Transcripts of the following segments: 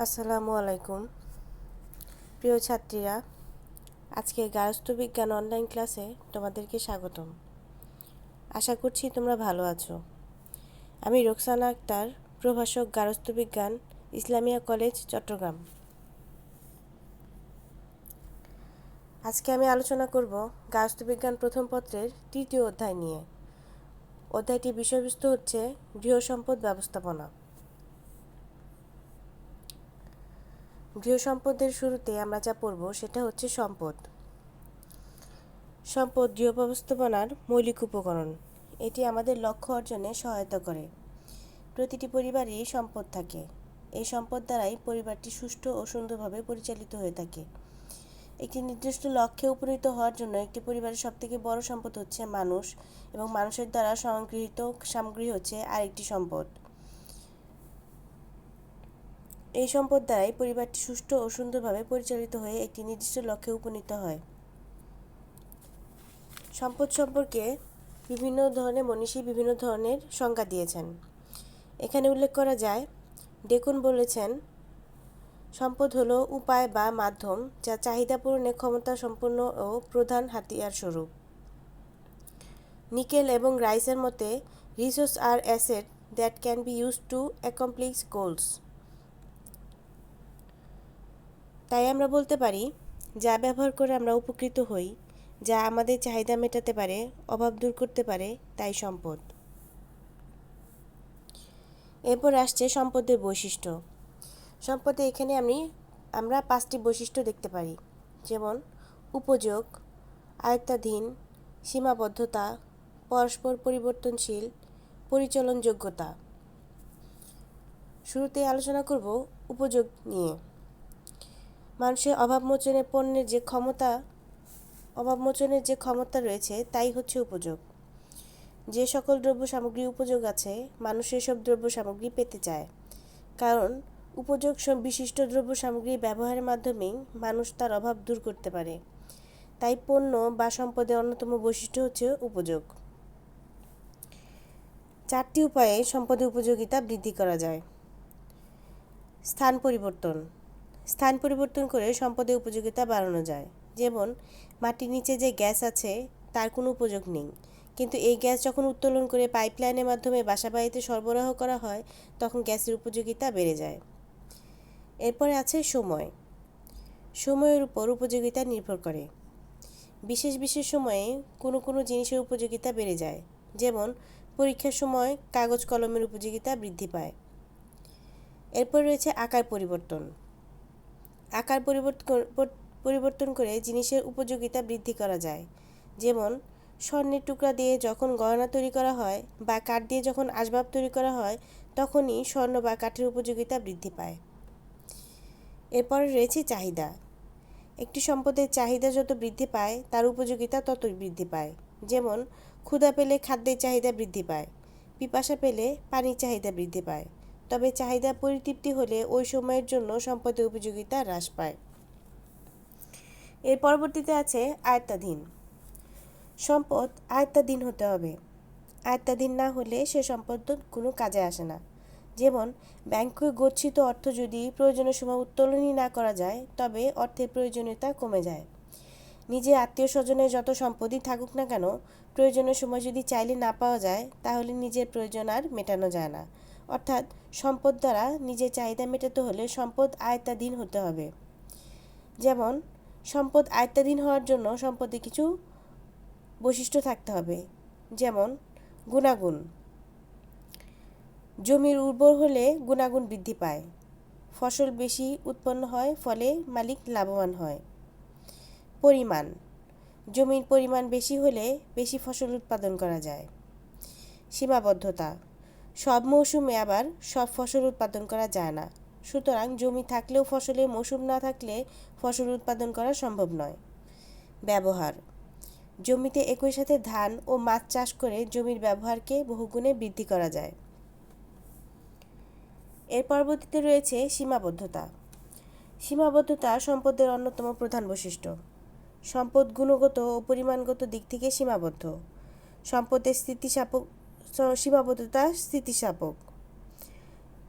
আসসালামু আলাইকুম প্রিয় ছাত্রীরা, আজকে গার্হস্থ্য বিজ্ঞান অনলাইন ক্লাসে তোমাদেরকে স্বাগতম। আশা করছি তোমরা ভালো আছো। আমি রোকসানা আক্তার, প্রভাষক, গার্হস্থ্য বিজ্ঞান, ইসলামিয়া কলেজ, চট্টগ্রাম। আজকে আমি আলোচনা করব গার্হস্থ্য বিজ্ঞান প্রথম পত্রের তৃতীয় অধ্যায় নিয়ে। অধ্যায়টির বিষয়বস্তু হচ্ছে গৃহসম্পদ ব্যবস্থাপনা। গৃহসম্পদের শুরুতে আমরা যা পড়ব সেটা হচ্ছে সম্পদ। সম্পদ গৃহ ব্যবস্থাপনার মৌলিক উপকরণ। এটি আমাদের লক্ষ্য অর্জনে সহায়তা করে। প্রতিটি পরিবারেই সম্পদ থাকে। এই সম্পদ দ্বারাই পরিবারটি সুষ্ঠু ও সুন্দরভাবে পরিচালিত হয়ে থাকে। একটি নির্দিষ্ট লক্ষ্যে উপনীত হওয়ার জন্য একটি পরিবারের সবথেকে বড় সম্পদ হচ্ছে মানুষ, এবং মানুষের দ্বারা সংগৃহীত সামগ্রী হচ্ছে আরেকটি সম্পদ। এই সম্পদ দ্বারাই পরিবারটি সুষ্ঠু ও সুন্দরভাবে পরিচালিত হয়ে একটি নির্দিষ্ট লক্ষ্যে উপনীত হয়। সম্পদ সম্পর্কে বিভিন্ন ধরনের মনীষী বিভিন্ন ধরনের সংজ্ঞা দিয়েছেন। এখানে উল্লেখ করা যায়, ডেকুন বলেছেন, সম্পদ হলো উপায় বা মাধ্যম যা চাহিদা পূরণে ক্ষমতা সম্পন্ন ও প্রধান হাতিয়ার স্বরূপ। নিকেল এবং রাইসের মতে, resource are asset that can be use to accomplish goals. তাই আমরা বলতে পারি, যা ব্যবহার করে আমরা উপকৃত হই, যা আমাদের চাহিদা মেটাতে পারে, অভাব দূর করতে পারে, তাই সম্পদ। এরপর আসছে সম্পদের বৈশিষ্ট্য। সম্পদে এখানে আমরা 5টি বৈশিষ্ট্য দেখতে পারি, যেমন উপযোগ, আয়ত্তাধীন, সীমাবদ্ধতা, পরস্পর পরিবর্তনশীল, পরিচালনযোগ্যতা। শুরুতে আলোচনা করব উপযোগ নিয়ে। মানুষের অভাব মোচনের যে ক্ষমতা রয়েছে তাই হচ্ছে উপযোগ। যে সকল দ্রব্য সামগ্রী উপযোগ আছে, মানুষ সেসব দ্রব্য সামগ্রী পেতে চায়, কারণ উপযোগ বিশিষ্ট দ্রব্য সামগ্রীর ব্যবহারের মাধ্যমেই মানুষ তার অভাব দূর করতে পারে। তাই পণ্য বা সম্পদের অন্যতম বৈশিষ্ট্য হচ্ছে উপযোগ। 4টি উপায়ে সম্পদের উপযোগিতা বৃদ্ধি করা যায়। স্থান পরিবর্তন করে সম্পদের উপযোগিতা বাড়ানো যায়। যেমন মাটির নিচে যে গ্যাস আছে তার কোনো উপযোগ নেই, কিন্তু এই গ্যাস যখন উত্তোলন করে পাইপলাইনের মাধ্যমে বাসাবাড়িতে সরবরাহ করা হয়, তখন গ্যাসের উপযোগিতা বেড়ে যায়। এরপরে আছে সময়ের উপর উপযোগিতা নির্ভর করে। বিশেষ সময়ে কোনো জিনিসের উপযোগিতা বেড়ে যায়, যেমন পরীক্ষার সময় কাগজ কলমের উপযোগিতা বৃদ্ধি পায়। এরপর রয়েছে আকার পরিবর্তন করে জিনিসের উপযোগিতা বৃদ্ধি করা যায়, যেমন স্বর্ণের টুকরা দিয়ে যখন গয়না তৈরি করা হয় বা কাঠ দিয়ে যখন আসবাব তৈরি করা হয়, তখনই স্বর্ণ বা কাঠের উপযোগিতা বৃদ্ধি পায়। এরপর রয়েছে চাহিদা। একটি সম্পদের চাহিদা যত বৃদ্ধি পায়, তার উপযোগিতা ততই বৃদ্ধি পায়। যেমন ক্ষুধা পেলে খাদ্যের চাহিদা বৃদ্ধি পায়, পিপাসা পেলে পানির চাহিদা বৃদ্ধি পায়। তবে চাহিদা পরিতৃপ্তি হলে ওই সময়ের জন্য সম্পদের উপযোগিতা হ্রাস পায়। এর পরবর্তীতে আছে আয়ত্তাধীন। সম্পদ আয়ত্তাধীন হতে হবে। আয়ত্তাধীন না হলে সে সম্পদ কোনো কাজে আসে না। যেমন ব্যাংকে গচ্ছিত অর্থ যদি প্রয়োজনের সময় উত্তোলনই না করা যায়, তবে অর্থের প্রয়োজনীয়তা কমে যায়। নিজের আত্মীয় স্বজনের যত সম্পদই থাকুক না কেন, প্রয়োজনের সময় যদি চাইলে না পাওয়া যায়, তাহলে নিজের প্রয়োজন আর মেটানো যায় না। অর্থাৎ সম্পদ দ্বারা নিজের চাহিদা মেটাতে হলে সম্পদ আয়ত্তাধীন হতে হবে। যেমন সম্পদ আয়ত্তাধীন হওয়ার জন্য সম্পদে কিছু বৈশিষ্ট্য থাকতে হবে, যেমন গুণাগুণ। জমির উর্বর হলে গুণাগুণ বৃদ্ধি পায়, ফসল বেশি উৎপন্ন হয়, ফলে মালিক লাভবান হয়। পরিমাণ, জমির পরিমাণ বেশি হলে বেশি ফসল উৎপাদন করা যায়। সীমাবদ্ধতা, সব মৌসুমে আবার সব ফসল উৎপাদন করা যায় না, সুতরাং জমি থাকলেও ফসলের মৌসুম না থাকলে ফসল উৎপাদন করা সম্ভব নয়। ব্যবহার, জমিতে একই সাথে ধান ও মাছ চাষ করে জমির ব্যবহারকে বহুগুণে বৃদ্ধি করা যায়। এর পরবর্তীতে রয়েছে সীমাবদ্ধতা সম্পদের অন্যতম প্রধান বৈশিষ্ট্য। সম্পদ গুণগত ও পরিমাণগত দিক থেকে সীমাবদ্ধ। সম্পদের সীমাবদ্ধতা স্থিতিস্থাপক।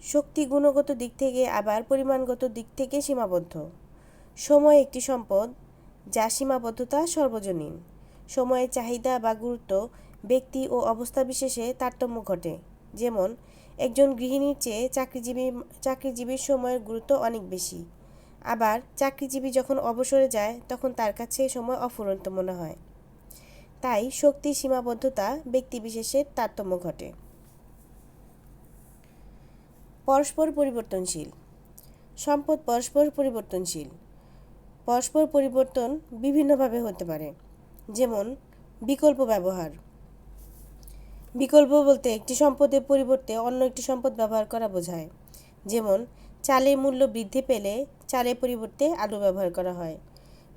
শক্তি গুণগত দিক থেকে আবার পরিমাণগত দিক থেকে সীমাবদ্ধ। সময় একটি সম্পদ, যা সীমাবদ্ধতা সর্বজনীন। সময়ের চাহিদা বা গুরুত্ব ব্যক্তি ও অবস্থা বিশেষে তারতম্য ঘটে। যেমন একজন গৃহিণীর চেয়ে চাকরিজীবীর সময়ের গুরুত্ব অনেক বেশি। আবার চাকরিজীবী যখন অবসরে যায় তখন তার কাছে সময় অফুরন্ত মনে হয়। তাই শক্তির সীমাবদ্ধতা ব্যক্তিবিশেষের তারতম্য ঘটে। পরস্পর পরিবর্তনশীল। সম্পদ পরস্পর পরিবর্তনশীল। পরস্পর পরিবর্তন বিভিন্নভাবে হতে পারে। যেমন বিকল্প ব্যবহার। বিকল্প বলতে একটি সম্পদের পরিবর্তে অন্য একটি সম্পদ ব্যবহার করা বোঝায়। যেমন চালের মূল্য বৃদ্ধি পেলে চালের পরিবর্তে আলু ব্যবহার করা হয়।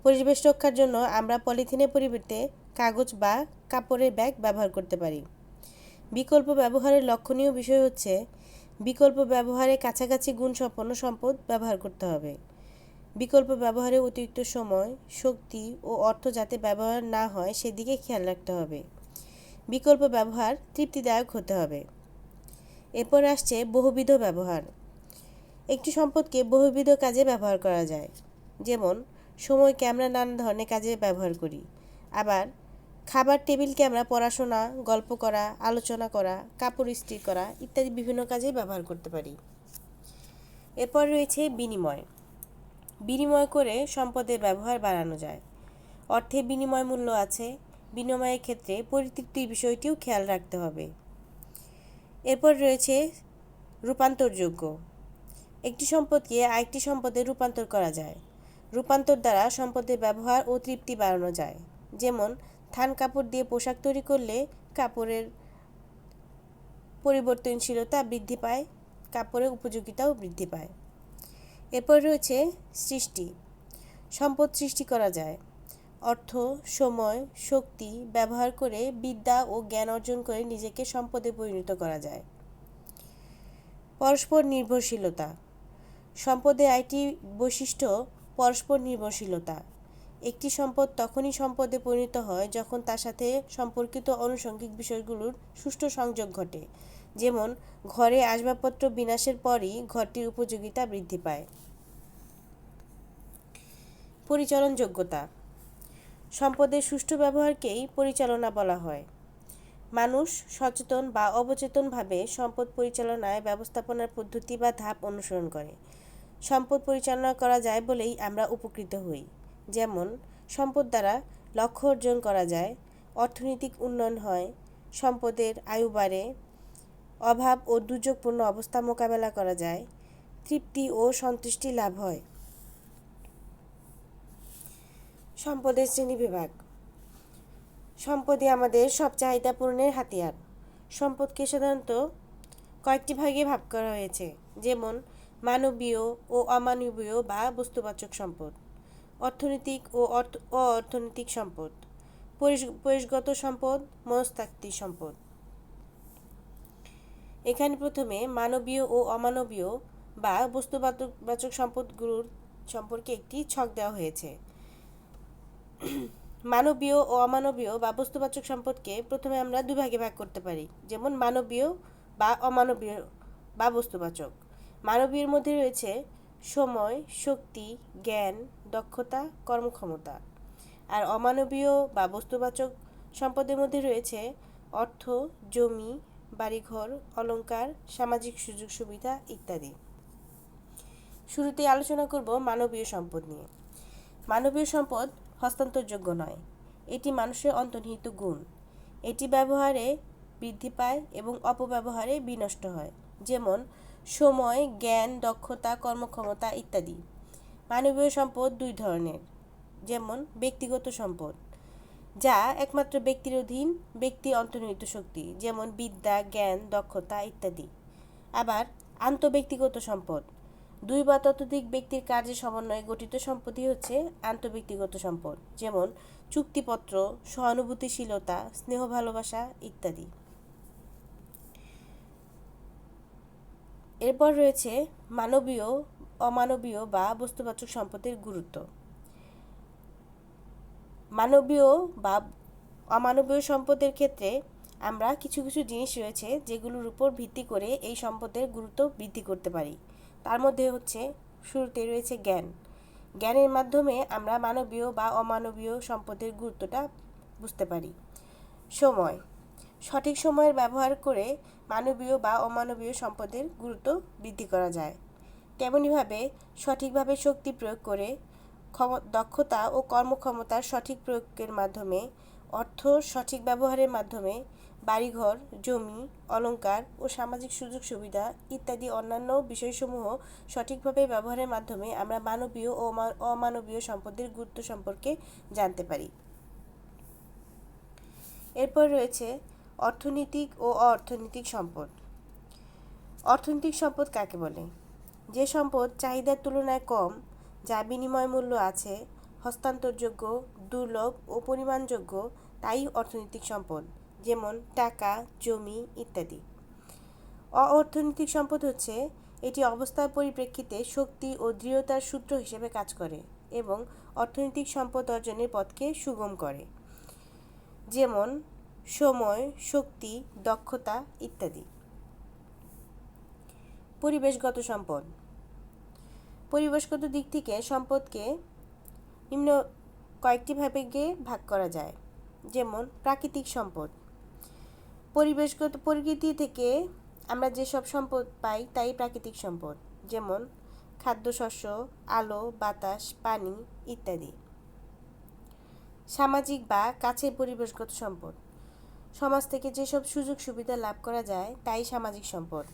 পরিবেশ রক্ষার জন্য আমরা পলিথিনের পরিবর্তে কাগজ বা কাপড়ের ব্যাগ ব্যবহার করতে পারি। বিকল্প ব্যবহারের লক্ষণীয় বিষয় হচ্ছে বিকল্প ব্যবহারে কাছাকাছি গুণসম্পন্ন সম্পদ ব্যবহার করতে হবে। বিকল্প ব্যবহারে অতিরিক্ত সময়, শক্তি ও অর্থ যাতে ব্যবহার না হয় সেদিকে খেয়াল রাখতে হবে। বিকল্প ব্যবহার তৃপ্তিদায়ক হতে হবে। এরপর আসছে বহুবিধ ব্যবহার। একটি সম্পদকে বহুবিধ কাজে ব্যবহার করা যায়। যেমন সময়কে আমরা নানা ধরনের কাজে ব্যবহার করি। আবার খাবার টেবিলকে আমরা পড়াশোনা, গল্প করা, আলোচনা করা, কাপড় ইস্ত্রি করা ইত্যাদি বিভিন্ন কাজে ব্যবহার করতে পারি। এরপর রয়েছে বিনিময়। বিনিময় করে সম্পদের ব্যবহার বাড়ানো যায়। অর্থে বিনিময় মূল্য আছে। বিনিময়ের ক্ষেত্রে পরিতৃপ্তির বিষয়টিও খেয়াল রাখতে হবে। এরপর রয়েছে রূপান্তরযোগ্য। একটি সম্পদকে আরেকটি সম্পদে রূপান্তর করা যায়। রূপান্তর দ্বারা সম্পদের ব্যবহার ও তৃপ্তি বাড়ানো যায়। যেমন থান কাপড় দিয়ে পোশাক তৈরি করলে কাপড়ের পরিবর্তনশীলতা বৃদ্ধি পায়, কাপড়ের উপযোগিতাও বৃদ্ধি পায়। এরপর রয়েছে সৃষ্টি। সম্পদ সৃষ্টি করা যায়। অর্থ, সময়, শক্তি ব্যবহার করে বিদ্যা ও জ্ঞান অর্জন করে নিজেকে সম্পদে পরিণত করা যায়। পরস্পর নির্ভরশীলতা। সম্পদের আরেকটি বৈশিষ্ট্য পরস্পর নির্ভরশীলতা। একটি সম্পদ তখনই সম্পদে পরিণত হয় যখন তার সাথে সম্পর্কিত আনুষঙ্গিক বিষয়গুলোর সুষ্ঠু সংযোগ ঘটে। যেমন ঘরে আসবাবপত্র বিনাশের পরই ঘরটির উপযোগিতা বৃদ্ধি পায়। পরিচালনযোগ্যতা। সম্পদের সুষ্ঠু ব্যবহারকেই পরিচালনা বলা হয়। মানুষ সচেতন বা অবচেতনভাবে সম্পদ পরিচালনায় ব্যবস্থাপনার পদ্ধতি বা ধাপ অনুসরণ করে। সম্পদ পরিচালনা করা যায় বলেই আমরা উপকৃত হই। যেমন সম্পদ দ্বারা লক্ষ্য অর্জন করা যায়, অর্থনৈতিক উন্নয়ন হয়, সম্পদের আয়ু বাড়ে, অভাব ও দুর্যোগপূর্ণ অবস্থা মোকাবেলা করা যায়, তৃপ্তি ও সন্তুষ্টি লাভ হয়। সম্পদের শ্রেণীবিভাগ। সম্পদই আমাদের সব চাহিদা পূরণের হাতিয়ার। সম্পদকে সাধারণত কয়েকটি ভাগে ভাগ করা হয়েছে। যেমন মানবীয় ও অমানবীয় বা বস্তুবাচক সম্পদ, অর্থনৈতিক ও অর্থনৈতিক সম্পদ, পরিবেশগত সম্পদ, মনস্তাত্ত্বিক সম্পদ। এখানে প্রথমে মানবীয় ও অমানবীয় বা বস্তুবাচক সম্পদগুলোর সম্পর্কে একটি ছক দেওয়া হয়েছে। মানবীয় ও অমানবীয় বা বস্তুবাচক সম্পদকে প্রথমে আমরা দুই ভাগে ভাগ করতে পারি। যেমন মানবীয় বা অমানবীয় বা বস্তুবাচক। মানবীয়ের মধ্যে রয়েছে সময়, শক্তি, জ্ঞান, দক্ষতা, কর্মক্ষমতা। আর অমানবীয় বা বস্তুবাচক সম্পদের মধ্যে রয়েছে অর্থ, জমি, বাড়িঘর, অলংকার, সামাজিক সুযোগ সুবিধা ইত্যাদি। শুরুতেই আলোচনা করব মানবীয় সম্পদ নিয়ে। মানবীয় সম্পদ হস্তান্তরযোগ্য নয়। এটি মানুষের অন্তর্নিহিত গুণ। এটি ব্যবহারে বৃদ্ধি পায় এবং অপব্যবহারে বিনষ্ট হয়। যেমন সময়, জ্ঞান, দক্ষতা, কর্মক্ষমতা ইত্যাদি। মানবীয় সম্পদ দুই ধরনের। যেমন ব্যক্তিগত সম্পদ, যা একমাত্র ব্যক্তির অধীন, ব্যক্তি অন্তর্নিহিত শক্তি, যেমন বিদ্যা, জ্ঞান, দক্ষতা ইত্যাদি। আবার আন্তঃব্যক্তিগত সম্পদ, দুই বা ততোধিক ব্যক্তির কাজের সমন্বয়ে গঠিত সম্পদই হচ্ছে আন্তঃব্যক্তিগত সম্পদ। যেমন চুক্তিপত্র, সহানুভূতিশীলতা, স্নেহ ভালোবাসা ইত্যাদি। এরপর রয়েছে মানবীয়, অমানবীয় বা বস্তুবাচক সম্পদের গুরুত্ব। মানবীয় বা অমানবীয় সম্পদের ক্ষেত্রে আমরা কিছু কিছু জিনিস রয়েছে যেগুলোর উপর ভিত্তি করে এই সম্পদের গুরুত্ব বৃদ্ধি করতে পারি। তার মধ্যে হচ্ছে শুরুতে রয়েছে জ্ঞান। জ্ঞানের মাধ্যমে আমরা মানবীয় বা অমানবীয় সম্পদের গুরুত্বটা বুঝতে পারি। সময়, সঠিক সময়ের ব্যবহার করে মানবীয় বা অমানবীয় সম্পদের গুরুত্ব বৃদ্ধি করা যায়। তেমনিভাবে সঠিকভাবে শক্তি প্রয়োগ করে দক্ষতা ও কর্মক্ষমতার সঠিক প্রয়োগের মাধ্যমে, অর্থ সঠিক ব্যবহারের মাধ্যমে বাড়িঘর, জমি, অলংকার ও সামাজিক সুযোগ সুবিধা ইত্যাদি অন্যান্য বিষয়সমূহ সঠিকভাবে ব্যবহারের মাধ্যমে আমরা মানবীয় ও অমানবীয় সম্পদের গুরুত্ব সম্পর্কে জানতে পারি। এরপর রয়েছে অর্থনৈতিক ও অর্থনৈতিক সম্পদ। অর্থনৈতিক সম্পদ কাকে বলে? যে সম্পদ চাহিদার তুলনায় কম, যা বিনিময় মূল্য আছে, হস্তান্তরযোগ্য, দুর্লভ ও পরিমাণযোগ্য, তাই অর্থনৈতিক সম্পদ, যেমন টাকা, জমি ইত্যাদি। অর্থনৈতিক সম্পদ হচ্ছে এটি অবস্থার পরিপ্রেক্ষিতে শক্তি ও দৃঢ়তার সূত্র হিসেবে কাজ করে এবং অর্থনৈতিক সম্পদ অর্জনের পথকে সুগম করে, যেমন সময়, শক্তি, দক্ষতা ইত্যাদি। পরিবেশগত সম্পদ। পরিবেশগত দিক থেকে সম্পদকে নিম্ন কয়েকটি ভাগে ভাগ করা যায়, যেমন প্রাকৃতিক সম্পদ। পরিবেশগত প্রকৃতি থেকে আমরা যেসব সম্পদ পাই তাই প্রাকৃতিক সম্পদ, যেমন খাদ্যশস্য, আলো, বাতাস, পানি ইত্যাদি। সামাজিক বা কাছের পরিবেশগত সম্পদ। সমাজ থেকে যেসব সুযোগ সুবিধা লাভ করা যায় তাই সামাজিক সম্পদ,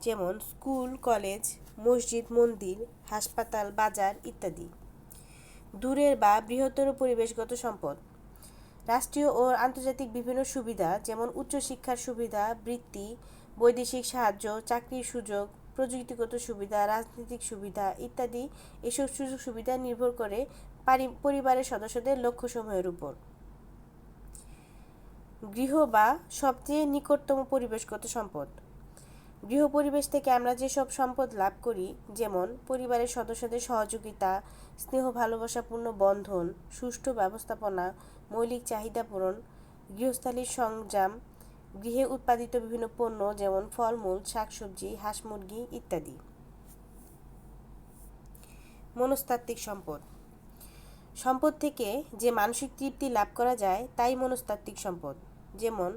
যেমন স্কুল, কলেজ, মসজিদ, মন্দির, হাসপাতাল, বাজার ইত্যাদি। দূরের বা বৃহত্তর পরিবেশগত সম্পদ। রাষ্ট্রীয় ও আন্তর্জাতিক বিভিন্ন সুবিধা, যেমন উচ্চশিক্ষার সুবিধা, বৃত্তি, বৈদেশিক সাহায্য, চাকরির সুযোগ, প্রযুক্তিগত সুবিধা, রাজনৈতিক সুবিধা ইত্যাদি। এসব সুযোগ সুবিধা নির্ভর করে পরিবারের সদস্যদের লক্ষ্যসমূহের উপর। গৃহ বা সবচেয়ে নিকটতম পরিবেশগত সম্পদ। গৃহ পরিবেশ থেকে আমরা যেসব সম্পদ লাভ করি, যেমন পরিবারের সদস্যদের সহযোগিতা, স্নেহ ভালোবাসাপূর্ণ বন্ধন, সুষ্ঠু ব্যবস্থাপনা, মৌলিক চাহিদা পূরণ, গৃহস্থালির সরঞ্জাম, গৃহে উৎপাদিত বিভিন্ন পণ্য, যেমন ফলমূল, শাকসবজি, হাঁস মুরগি ইত্যাদি। মনস্তাত্ত্বিক সম্পদ। সম্পদ থেকে যে মানসিক তৃপ্তি লাভ করা যায় তাই মনস্তাত্ত্বিক সম্পদ, যেমন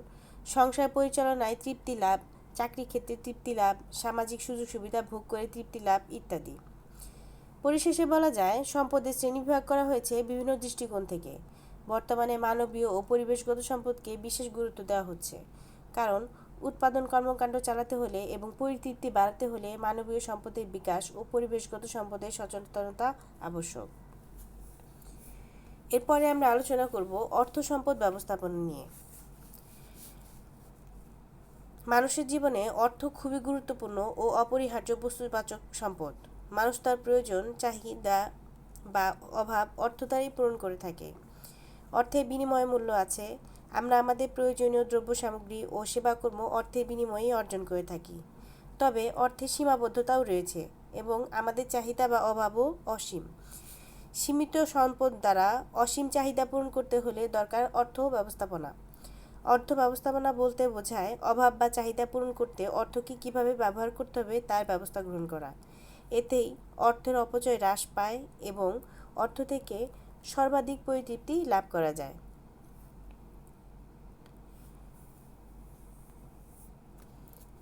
সংসার পরিচালনায় তৃপ্তি লাভ, চাকরি ক্ষেত্রে তৃপ্তি লাভ, সামাজিক সুযোগ সুবিধা ভোগ করে তৃপ্তি লাভ ইত্যাদি। পরিশেষে বলা যায়, সম্পদের শ্রেণীবিভাগ করা হয়েছে বিভিন্ন দৃষ্টিকোণ থেকে। বর্তমানে মানবীয় ও পরিবেশগত সম্পদকে বিশেষ গুরুত্ব দেওয়া হচ্ছে, কারণ উৎপাদন কর্মকাণ্ড চালাতে হলে এবং পরিতৃপ্তি বাড়াতে হলে মানবীয় সম্পদের বিকাশ ও পরিবেশগত সম্পদের সচেতনতা আবশ্যক। এরপরে আমরা আলোচনা করব অর্থ সম্পদ ব্যবস্থাপনা নিয়ে। মানুষের জীবনে অর্থ খুবই গুরুত্বপূর্ণ ও অপরিহার্য বস্তুবাচক সম্পদ। মানুষ তার প্রয়োজন, চাহিদা বা অভাব অর্থ দ্বারাই পূরণ করে থাকে। অর্থের বিনিময় মূল্য আছে। আমরা আমাদের প্রয়োজনীয় দ্রব্য সামগ্রী ও সেবাকর্ম অর্থের বিনিময়েই অর্জন করে থাকি। তবে অর্থের সীমাবদ্ধতাও রয়েছে এবং আমাদের চাহিদা বা অভাবও অসীম। সীমিত সম্পদ দ্বারা অসীম চাহিদা পূরণ করতে হলে দরকার অর্থ ব্যবস্থাপনা। অর্থ ব্যবস্থাপনা বলতে বোঝায় অভাব বা চাহিদা পূরণ করতে অর্থকে কিভাবে ব্যবহার করতে হবে তার ব্যবস্থা গ্রহণ করা। এতেই অর্থের অপচয় হ্রাস পায় এবং অর্থ থেকে সর্বাধিক পরিতৃপ্তি লাভ করা যায়।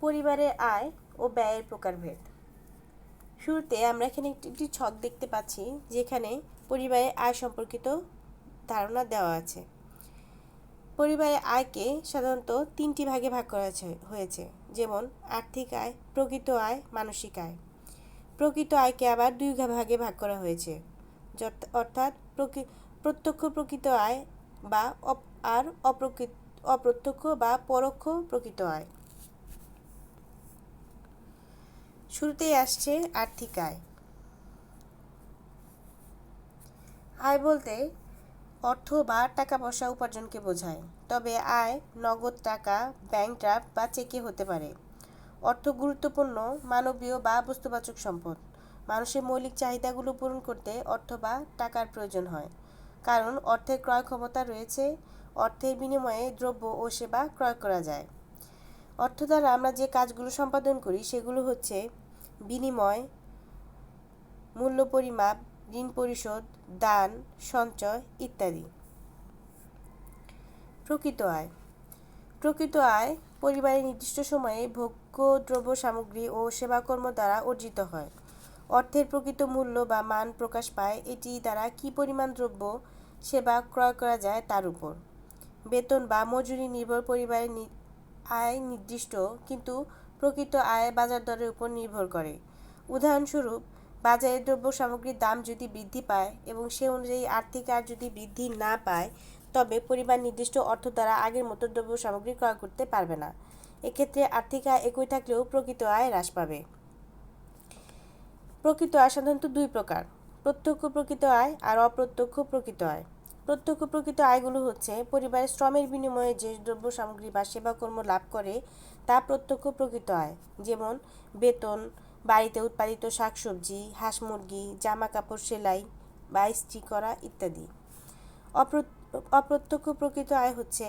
পরিবারের আয় ও ব্যয়ের প্রকারভেদ। শুরুতে আমরা এখানে একটি ছক দেখতে পাচ্ছি, যেখানে পরিবারের আয় সম্পর্কিত ধারণা দেওয়া আছে। পরিবারের আয়কে সাধারণত তিনটি ভাগে ভাগ করা হয়েছে, যেমন আর্থিক আয়, প্রকৃত আয়, মানসিক আয়। প্রকৃত আয়কে আবার দুই ভাগে ভাগ করা হয়েছে, অর্থাৎ প্রত্যক্ষ প্রকৃত আয় বা অপ্রত্যক্ষ বা পরোক্ষ প্রকৃত আয়। শুরুতেই আসছে আর্থিক আয়। আয় বলতে অর্থ বা টাকা পয়সা উপার্জনকে বোঝায়, তবে আয় নগদ টাকা, ব্যাংক ড্রাফট বা চেকে হতে পারে। অর্থ গুরুত্বপূর্ণ মানবীয় বা বস্তুবাচক সম্পদ। মানুষের মৌলিক চাহিদাগুলো পূরণ করতে অর্থ বা টাকার প্রয়োজন হয়, কারণ অর্থের ক্রয় ক্ষমতা রয়েছে। অর্থের বিনিময়ে দ্রব্য ও সেবা ক্রয় করা যায়। অর্থ দ্বারা আমরা যে কাজগুলো সম্পাদন করি সেগুলো হচ্ছে বিনিময়, মূল্য পরিমাপ, ঋণ পরিশোধ, দান, সঞ্চয় ইত্যাদি। প্রকৃত আয়। প্রকৃত আয় পরিবারের নির্দিষ্ট সময়ে ভোগ্য দ্রব্য সামগ্রী ও সেবাকর্ম দ্বারা অর্জিত হয়। অর্থের প্রকৃত মূল্য বা মান প্রকাশ পায় এটি দ্বারা কী পরিমাণ দ্রব্য সেবা ক্রয় করা যায় তার উপর। বেতন বা মজুরি নির্ভর পরিবারের আয় নির্দিষ্ট, কিন্তু প্রকৃত আয় বাজার দরের উপর নির্ভর করে। উদাহরণস্বরূপ, বাজারে দ্রব্য সামগ্রীর দাম যদি বৃদ্ধি পায় এবং সে অনুযায়ী আর্থিক আয় যদি বৃদ্ধি না পায়, তবে পরিবার নির্দিষ্ট অর্থ দ্বারা আগের মতো দ্রব্য সামগ্রী ক্রয় করতে পারবে না। এক্ষেত্রে আর্থিক আয় একই থাকলেও প্রকৃত আয় হ্রাস পাবে। প্রকৃত আয় সাধারণত দুই প্রকার: প্রত্যক্ষ প্রকৃত আয় আর অপ্রত্যক্ষ প্রকৃত আয়। প্রত্যক্ষ প্রকৃত আয়গুলো হচ্ছে পরিবারের শ্রমের বিনিময়ে যে দ্রব্য সামগ্রী বা সেবাকর্ম লাভ করে তা প্রত্যক্ষ প্রকৃত আয়, যেমন বেতন, বাড়িতে উৎপাদিত শাকসবজি, হাঁস মুরগি, জামা কাপড় সেলাই বা ইস্ত্রি করা ইত্যাদি। অপ্রত্যক্ষ প্রকৃত আয় হচ্ছে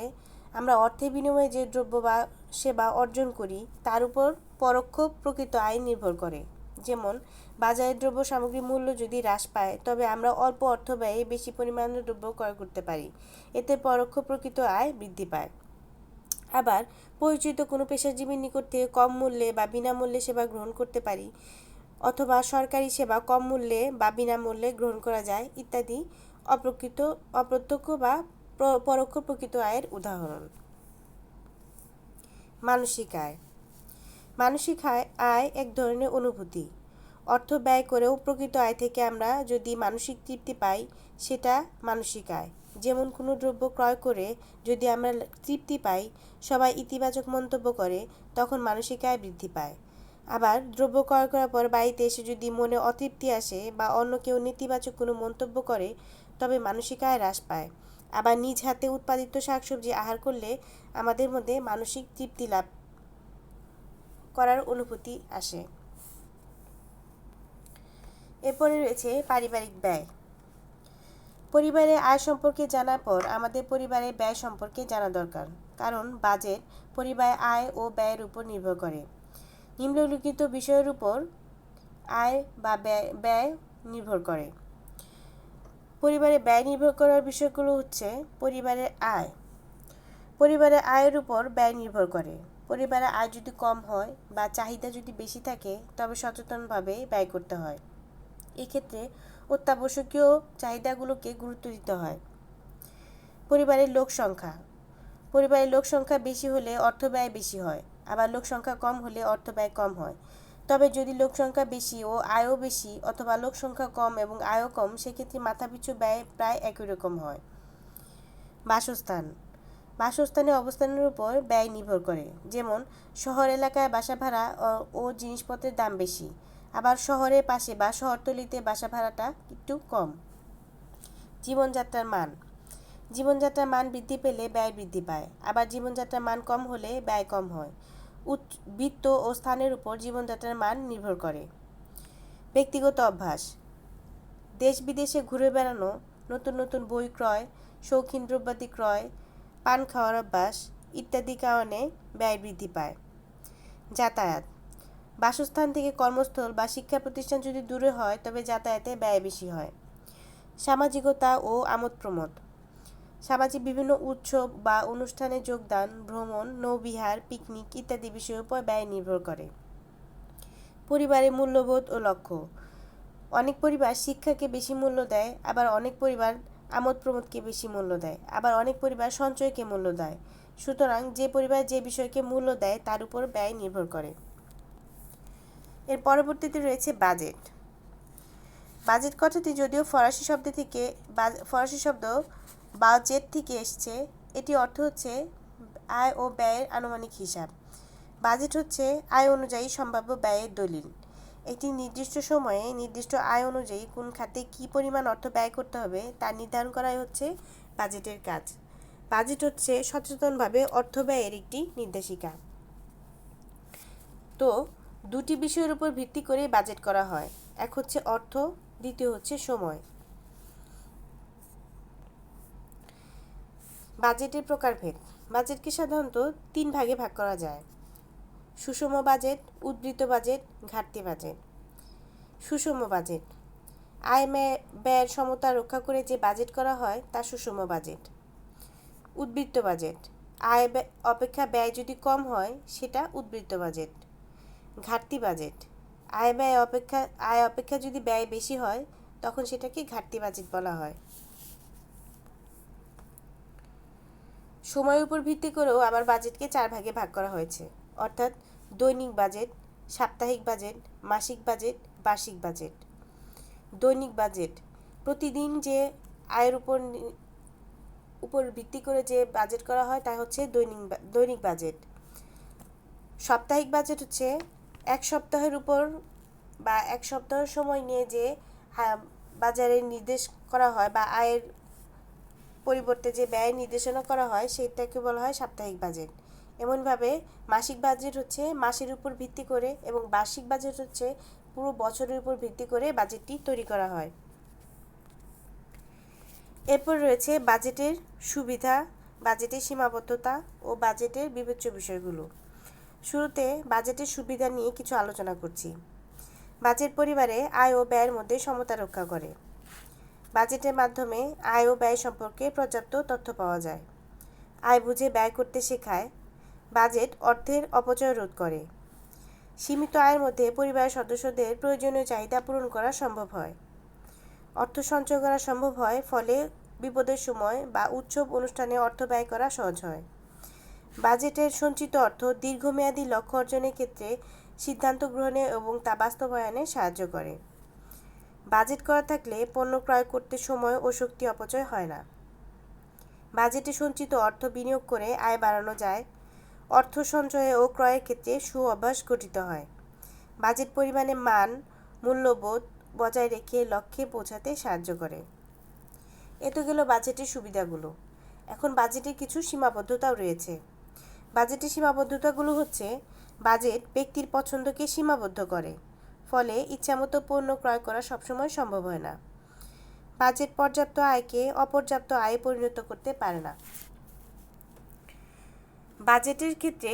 আমরা অর্থের বিনিময়ে যে দ্রব্য বা সেবা অর্জন করি তার উপর পরোক্ষ প্রকৃত আয় নির্ভর করে। যেমন বাজারে দ্রব্য সামগ্রীর মূল্য যদি হ্রাস পায়, তবে আমরা অল্প অর্থ ব্যয়ে বেশি পরিমাণের দ্রব্য ক্রয় করতে পারি, এতে পরোক্ষ প্রকৃত আয় বৃদ্ধি পায়। আবার পরিচিত কোনো পেশাজীবীর নিকট থেকে কম মূল্যে বা বিনামূল্যে সেবা গ্রহণ করতে পারি, অথবা সরকারি সেবা কম মূল্যে বা বিনামূল্যে গ্রহণ করা যায় ইত্যাদি অপ্রত্যক্ষ বা পরোক্ষ প্রকৃত আয়ের উদাহরণ। মানসিক আয়। মানসিক আয় এক ধরনের অনুভূতি। অর্থ ব্যয় করেও প্রকৃত আয় থেকে আমরা যদি মানসিক তৃপ্তি পাই, সেটা মানসিক আয়। যেমন কোনো দ্রব্য ক্রয় করে যদি আমরা তৃপ্তি পাই, সবাই ইতিবাচক মন্তব্য করে, তখন মানসিক আয় বৃদ্ধি পায়। আবার দ্রব্য ক্রয় করার পর বাড়িতে এসে যদি মনে অতৃপ্তি আসে বা অন্য কেউ নেতিবাচক কোনো মন্তব্য করে, তবে মানসিক আয় হ্রাস পায়। আবার নিজ হাতে উৎপাদিত শাকসবজি আহার করলে আমাদের মধ্যে মানসিক তৃপ্তি লাভ করার অনুভূতি আসে। এরপরে রয়েছে পারিবারিক ব্যয়। পরিবারের আয় সম্পর্কে জানার পর আমাদের পরিবারের ব্যয় সম্পর্কে জানা দরকার, কারণ বাজেট পরিবারের আয় ও ব্যয়ের উপর নির্ভর করে। নিম্নলিখিত বিষয়ের উপর আয় বা ব্যয় নির্ভর করে। পরিবারের ব্যয় নির্ভর করার বিষয়গুলো হচ্ছে পরিবারের আয়। পরিবারের আয়ের উপর ব্যয় নির্ভর করে। পরিবারের আয় যদি কম হয় বা চাহিদা যদি বেশি থাকে, তবে সচেতনভাবে ব্যয় করতে হয়। এক্ষেত্রে অত্যাবশ্যকীয় চাহিদাগুলোকে গুরুত্ব দিতে হয়। পরিবারের লোক সংখ্যা। পরিবারের লোক সংখ্যা বেশি হলে অর্থ ব্যয় বেশি হয়, আবার লোক সংখ্যা কম হলে অর্থ ব্যয় কম হয়। তবে যদি লোক সংখ্যা বেশি ও আয়ও বেশি, অথবা লোক সংখ্যা কম এবং আয়ও কম, সেক্ষেত্রে মাথাপিছু ব্যয় প্রায় একই রকম হয়। বাসস্থান। বাসস্থানের অবস্থানের উপর ব্যয় নির্ভর করে। যেমন শহর এলাকায় বাসা ভাড়া ও জিনিসপত্রের দাম বেশি, আবার শহরের পাশে বা শহরতলিতে বাসা ভাড়াটা একটু কম। জীবনযাত্রার মান। জীবনযাত্রার মান বৃদ্ধি পেলে ব্যয় বৃদ্ধি পায়, আবার জীবনযাত্রার মান কম হলে ব্যয় কম হয়। বৃত্ত ও স্থানের উপর জীবনযাত্রার মান নির্ভর করে। ব্যক্তিগত অভ্যাস। দেশ বিদেশে ঘুরে বেড়ানো, নতুন নতুন বই ক্রয়, শৌখিন দ্রব্যাদি ক্রয়, পান খাওয়ার অভ্যাস ইত্যাদি কারণে ব্যয় বৃদ্ধি পায়। যাতায়াত। বাসস্থান থেকে কর্মস্থল বা শিক্ষা প্রতিষ্ঠান যদি দূরে হয়, তবে যাতায়াতে ব্যয় বেশি হয়। সামাজিকতা ও আমোদ প্রমোদ। সামাজিক বিভিন্ন উৎসব বা অনুষ্ঠানে যোগদান, ভ্রমণ, নৌবিহার, পিকনিক ইত্যাদি বিষয়ের উপর ব্যয় নির্ভর করে। পরিবারের মূল্যবোধ ও লক্ষ্য। অনেক পরিবার শিক্ষাকে বেশি মূল্য দেয়, আবার অনেক পরিবার আমোদ প্রমোদকে বেশি মূল্য দেয়, আবার অনেক পরিবার সঞ্চয়কে মূল্য দেয়। সুতরাং যে পরিবার যে বিষয়কে মূল্য দেয় তার উপর ব্যয় নির্ভর করে। এর পরবর্তীতে রয়েছে বাজেট। বাজেট কথাটি যদিও ফরাসি শব্দ বাজেট থেকে এসেছে, এটি অর্থ হচ্ছে আয় ও ব্যয়ের আনুমানিক হিসাব। বাজেট হচ্ছে আয় অনুযায়ী সম্ভাব্য ব্যয়ের দলিল। একটি নির্দিষ্ট সময়ে নির্দিষ্ট আয় অনুযায়ী কোন খাতে কী পরিমাণ অর্থ ব্যয় করতে হবে তা নির্ধারণ করাই হচ্ছে বাজেটের কাজ। বাজেট হচ্ছে সচেতনভাবে অর্থ ব্যয়ের একটি নির্দেশিকা। তো দুটি বিষয়ের উপর ভিত্তি করে বাজেট করা হয়, এক হচ্ছে অর্থ, দ্বিতীয় হচ্ছে সময়। বাজেটের প্রকারভেদ। বাজেটকে সাধারণত 3 ভাগে ভাগ করা যায়: সুষম বাজেট, উদ্বৃত্ত বাজেট, ঘাটতি বাজেট। সুষম বাজেট: আয় ব্যয়ের সমতা রক্ষা করে যে বাজেট করা হয় তা সুষম বাজেট। উদ্বৃত্ত বাজেট: আয় অপেক্ষা ব্যয় যদি কম হয় সেটা উদ্বৃত্ত বাজেট। ঘাটতি বাজেট: আয় অপেক্ষা যদি ব্যয় বেশি হয় তখন সেটাকে ঘাটতি বাজেট বলা হয়। সময়ের উপর ভিত্তি করেও আবার বাজেটকে 4 ভাগে ভাগ করা হয়েছে, অর্থাৎ দৈনিক বাজেট, সাপ্তাহিক বাজেট, মাসিক বাজেট, বার্ষিক বাজেট। দৈনিক বাজেট: প্রতিদিন যে আয়ের উপর ভিত্তি করে যে বাজেট করা হয় তা হচ্ছে দৈনিক বাজেট। সাপ্তাহিক বাজেট হচ্ছে এক সপ্তাহের উপর বা এক সপ্তাহ সময় নিয়ে যে বাজারে নির্দেশ করা হয় বা আয়ের পরিবর্তে যে ব্যয় নির্দেশনা করা হয় সেটাকে বলা হয় সাপ্তাহিক বাজেট। এমনভাবে মাসিক বাজেট হচ্ছে মাসের উপর ভিত্তি করে এবং বার্ষিক বাজেট হচ্ছে পুরো বছরের উপর ভিত্তি করে বাজেটটি তৈরি করা হয়। এরপর রয়েছে বাজেটের সুবিধা, বাজেটের সীমাবদ্ধতা ও বাজেটের বিবেচ্য বিষয়গুলো। শুরুতে বাজেটের সুবিধা নিয়ে কিছু আলোচনা করছি। বাজেট পরিবারে আয় ও ব্যয়ের মধ্যে সমতা রক্ষা করে। বাজেটের মাধ্যমে আয় ও ব্যয় সম্পর্কে পর্যাপ্ত তথ্য পাওয়া যায়। আয় বুঝে ব্যয় করতে শেখায়। বাজেট অর্থের অপচয় রোধ করে। সীমিত আয়ের মধ্যে পরিবারের সদস্যদের প্রয়োজনীয় চাহিদা পূরণ করা সম্ভব হয়। অর্থ সঞ্চয় করা সম্ভব হয়, ফলে বিপদের সময় বা উৎসব অনুষ্ঠানে অর্থ ব্যয় করা সহজ হয়। বাজেটের সঞ্চিত অর্থ দীর্ঘমেয়াদী লক্ষ্য অর্জনের ক্ষেত্রে সিদ্ধান্ত গ্রহণে এবং তা বাস্তবায়নে সাহায্য করে। বাজেট করা থাকলে পণ্য ক্রয় করতে সময় ও শক্তি অপচয় হয় না। বাজেটে সঞ্চিত অর্থ বিনিয়োগ করে আয় বাড়ানো যায়। অর্থ সঞ্চয়ে ও ক্রয়ের ক্ষেত্রে সুঅভ্যাস গঠিত হয়। বাজেট পরিমাণে মান, মূল্যবোধ বজায় রেখে লক্ষ্যে পৌঁছাতে সাহায্য করে। এ তো গেল বাজেটের সুবিধাগুলো। এখন বাজেটের কিছু সীমাবদ্ধতাও রয়েছে। বাজেটের সীমাবদ্ধতাগুলো হচ্ছে: বাজেট ব্যক্তির পছন্দকে সীমাবদ্ধ করে, ফলে ইচ্ছামতো পণ্য ক্রয় করা সবসময় সম্ভব হয় না। বাজেট পর্যাপ্ত আয়কে অপর্যাপ্ত আয়ে পরিণত করতে পারে না। বাজেটের ক্ষেত্রে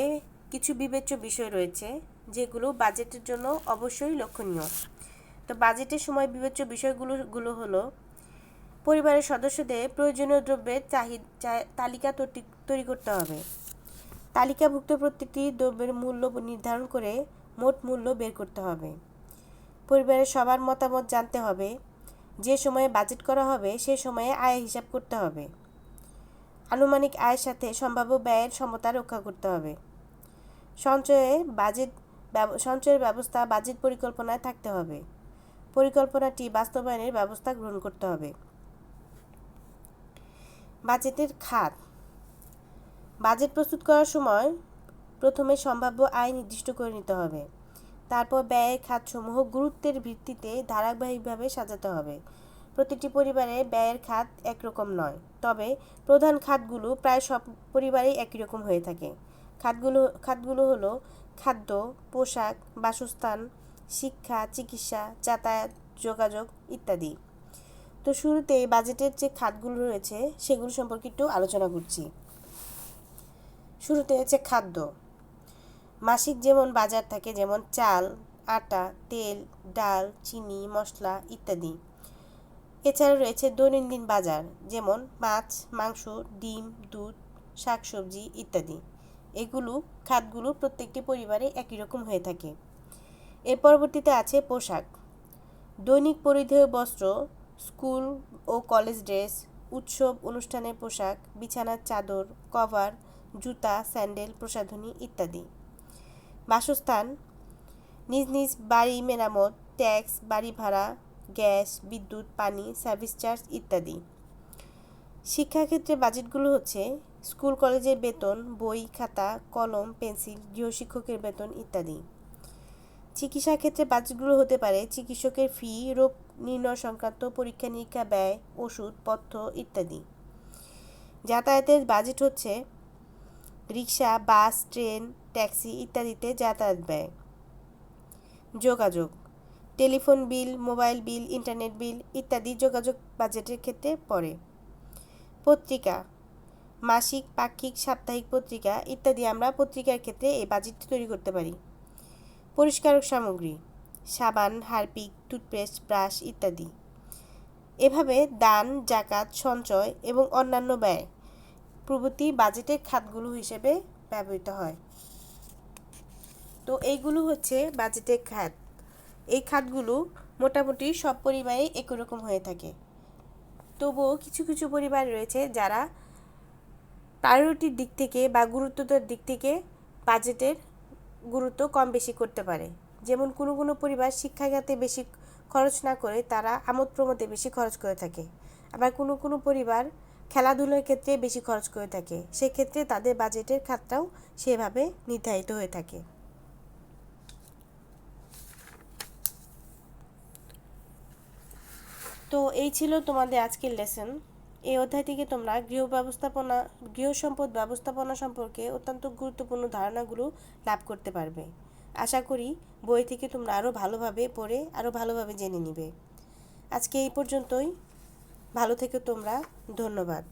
কিছু বিবেচ্য বিষয় রয়েছে যেগুলো বাজেটের জন্য অবশ্যই লক্ষণীয়। তো বাজেটের সময় বিবেচ্য বিষয়গুলো হলো: পরিবারের সদস্যদের প্রয়োজনীয় দ্রব্যের তালিকা তৈরি করতে হবে। তালিকাভুক্ত প্রত্যেকটি দ্রব্যের মূল্য নির্ধারণ করে মোট মূল্য বের করতে হবে। পরিবারের সবার মতামত জানতে হবে। যে সময়ে বাজেট করা হবে সে সময়ে আয় হিসাব করতে হবে। আনুমানিক আয়ের সাথে সম্ভাব্য ব্যয়ের সমতা রক্ষা করতে হবে। সঞ্চয়ের ব্যবস্থা বাজেট পরিকল্পনায় থাকতে হবে। পরিকল্পনাটি বাস্তবায়নের ব্যবস্থা গ্রহণ করতে হবে। বাজেটের খাত: বাজেট প্রস্তুত করার সময় প্রথমে সম্ভাব্য আয় নির্দিষ্ট করে নিতে হবে। তারপর ব্যয়ের খাতসমূহ গুরুত্বের ভিত্তিতে ধারাবাহিকভাবে সাজাতে হবে। প্রতিটি পরিবারে ব্যয়ের খাত একরকম নয়, তবে প্রধান খাতগুলো প্রায় সব পরিবারেই একই রকম হয়ে থাকে। খাতগুলো হলো খাদ্য, পোশাক, বাসস্থান, শিক্ষা, চিকিৎসা, যাতায়াত, যোগাযোগ ইত্যাদি। তো শুরুতে বাজেটের যে খাতগুলো রয়েছে সেগুলো সম্পর্কে একটু আলোচনা করছি। শুরুতে হচ্ছে খাদ্য। মাসিক যেমন বাজার থাকে, যেমন চাল, আটা, তেল, ডাল, চিনি, মশলা ইত্যাদি। এছাড়া রয়েছে দৈনন্দিন বাজার, যেমন মাছ, মাংস, ডিম, দুধ, শাকসবজি ইত্যাদি। খাতগুলো প্রত্যেকটি পরিবারে একই রকম হয়ে থাকে। এর পরবর্তীতে আছে পোশাক। দৈনিক পরিধেয় বস্ত্র, স্কুল ও কলেজ ড্রেস, উৎসব অনুষ্ঠানের পোশাক, বিছানার চাদর, কভার, জুতা, স্যান্ডেল, প্রসাধনী ইত্যাদি। বাসস্থান: নিজ নিজ বাড়ি মেরামত, ট্যাক্স, বাড়ি ভাড়া, গ্যাস, বিদ্যুৎ, পানি, সার্ভিস চার্জ ইত্যাদি। শিক্ষাক্ষেত্রে বাজেটগুলো হচ্ছে: স্কুল কলেজের বেতন, বই, খাতা, কলম, পেন্সিল, গৃহশিক্ষকের বেতন ইত্যাদি। চিকিৎসা ক্ষেত্রে বাজেটগুলো হতে পারে চিকিৎসকের ফি, রোগ নির্ণয় সংক্রান্ত পরীক্ষা নিরীক্ষা ব্যয়, ওষুধ, পথ্য ইত্যাদি। যাতায়াতের বাজেট হচ্ছে রিক্সা, বাস, ট্রেন, ট্যাক্সি ইত্যাদিতে যাতায়াত ব্যয়। যোগাযোগ: telephone bill, mobile bill, internet bill ইত্যাদি যোগাযোগ বাজেটের ক্ষেত্রে পড়ে। পত্রিকা: মাসিক, পাক্ষিক, সাপ্তাহিক পত্রিকা ইত্যাদি আমরা পত্রিকার ক্ষেত্রে এই বাজেটটি তৈরি করতে পারি। পরিষ্কারক সামগ্রী, সাবান, হারপিক, টুথপেস্ট, ব্রাশ ইত্যাদি। এভাবে দান, জাকাত, সঞ্চয় এবং অন্যান্য ব্যয় প্রভৃতি বাজেটের খাতগুলো হিসেবে ব্যবহৃত হয়। তো এইগুলো হচ্ছে বাজেটের খাত। এই খাতগুলো মোটামুটি সব পরিবারেই একই রকম হয়ে থাকে। তবুও কিছু কিছু পরিবার রয়েছে যারা প্রায়োরিটির দিক থেকে বা গুরুত্বতার দিক থেকে বাজেটের গুরুত্ব কম বেশি করতে পারে। যেমন কোনো কোনো পরিবার শিক্ষাখাতে বেশি খরচ না করে তারা আমোদ প্রমোদে বেশি খরচ করে থাকে। আবার কোনো কোনো পরিবার খেলাধুলার ক্ষেত্রে বেশি খরচ করে থাকে, সেক্ষেত্রে তাদের বাজেটের খাতটাও সেভাবে নির্ধারিত হয়ে থাকে। তো এই ছিল তোমাদের আজকের লেসন। এই অধ্যায় থেকে তোমরা গৃহ সম্পদ ব্যবস্থাপনা সম্পর্কে অত্যন্ত গুরুত্বপূর্ণ ধারণাগুলো লাভ করতে পারবে। আশা করি বই থেকে তোমরা আরও ভালোভাবে পড়ে আরও ভালোভাবে জেনে নিবে। আজকে এই পর্যন্তই। ভালো থেকো তোমরা। ধন্যবাদ।